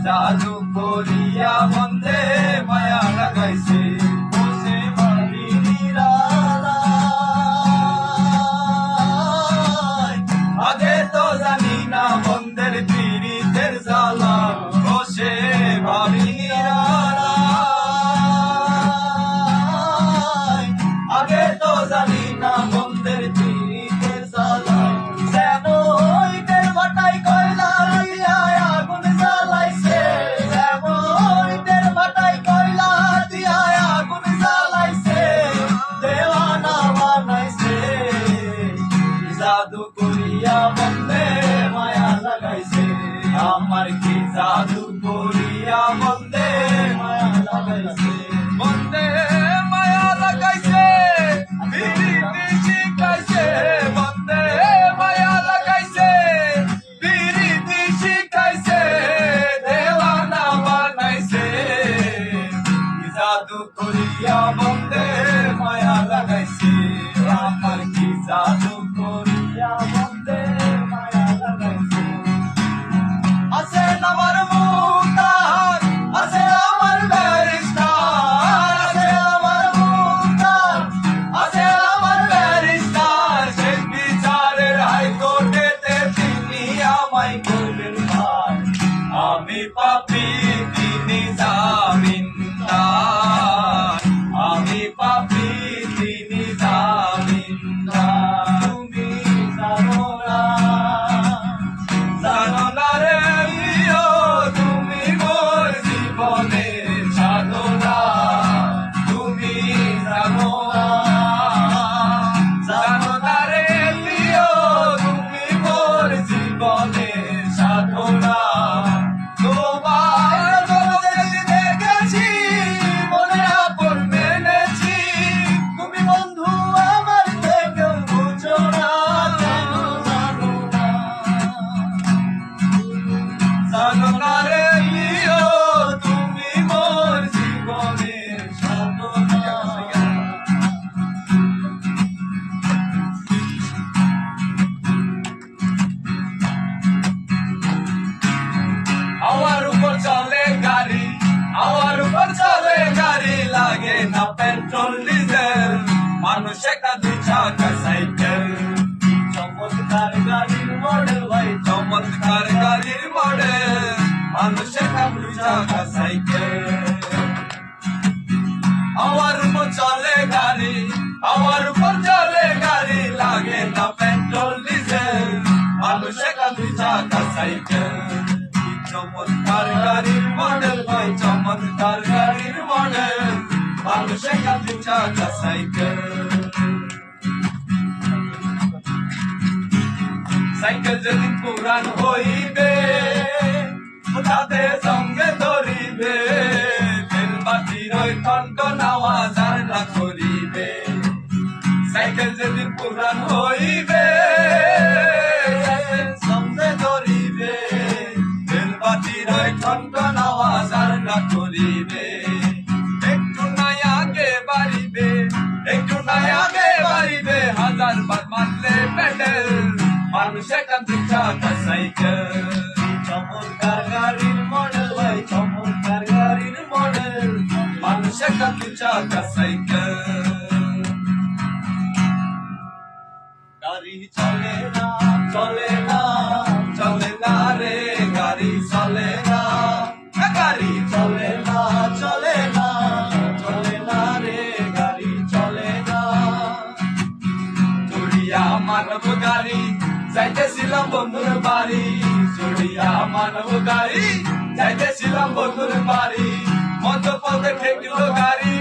জাদু করিয়া বন্ধে মায়া লাগাইছে বসে ভাবি নিরালায়। আগে তো জানি না বন্ধের পীড়িতের জ্বালা বসে ভাবি নিরালায়। আগে তো জানি না বন্ধের পীড়িতের জ্বালা যেন ইটের ভাটায় কয়লা দিয়া আগুন জ্বালাইছে, যেন ইটের ভাটায় কয়লা দিয়া আগুন জ্বালাইছে, দেওয়ানা বানাইছে জাদু করিয়া বন্ধে মায়া লাগাইছে। আমার কি জাদু করিয়া বন্ধে মায়া লাগাইছে, বন্ধে মায়া লাগাইছে, বিরিতি শিখাইছে, বন্ধে মায়া লাগাইছে, বিরিতি শিখাইছে, দেওয়ানা বানাইছে জাদু করিয়া বন্ধে মায়া লাগাইছে। আমার কি জাদু করিয়া বন্ধে মায়া লাগাইছে। আছে আমার মুক্তার, আছে আমার ব্যারিস্টার, আছে আমার মুক্তার, আছে আমার ব্যারিস্টার, শেষ বিচারের হাইকোর্টেতে তিনি আমায় করবেন ভার। আমি পাপী তিনি জামিনদার, আমি পাপী তিনি জামিনদার। তুমি জানো না, জানো না রে প্রিয়, তুমি মোর জীবনের সাধনা। তুমি জানো না, জানো না রে প্রিয়, তুমি মোর জীবনের সাধনা। তোমার জগতে দেখেছি, মনের আপন মেনেছি, তুমি বন্ধু আমার থেকেও বুঝো না, জানো জানো না, জানো না রে প্রিয়, তুমি মোর জীবনের সাধনা। আমার উপর চলে গাড়ি, আমার উপর চলে গাড়ি, লাগে না পেট্রোল ডিজেল, মানুষ একটা দুই চাকা সাইকেল। চমৎকার গাড়ির মডেল ভাই, চমৎকার গাড়ির মডেল, মানুষ একটা দুই চাকা সাইকেল। আমার উপর চলে গাড়ি, আমার উপর চলে গাড়ি, লাগে না পেট্রোল ডিজেল, মানুষ একটা দুই চাকা সাইকেল। চমৎকার গাড়ির মডেল ভাই, চমৎকার গাড়ির মডেল, মানুষ একটা দুই চাকা সাইকেল। সাইকেল যেদিন পুরান হইবে তাদের সঙ্গে ধরিবে, তেল বাতির ওই টনটন আওয়াজ আর না করিবে। সাইকেল যেদিন পুরান হইবে সঙ্গে ধরিবে, তেল বাতির ওই টনটন আওয়াজ আর না করিবে। একটু নাই আগে বাড়িবে, একটু নাই আগে বাড়িবে, হাজার বার মারলে পেডেল, মানুষ একটা দুই চাকা সাইকেল। চমৎকার গাড়ির মডেল ভাই, চমৎকার গাড়ির মডেল, মানুষ একটা দুই চাকা সাইকেল। গাড়ি চলে না, চলে না, চলে না রে গাড়ি চলে না, গাড়ি চলে না, চলে না, চলে না রে গাড়ি চলে না। চড়িয়া মানব গাড়ি যাইতেছিলাম বন্ধুর বাড়ি, চড়িয়া মানব গাড়ি যাইতেছিলাম বন্ধুর বাড়ি, মধ্যপথে ঠেকলো গাড়ি,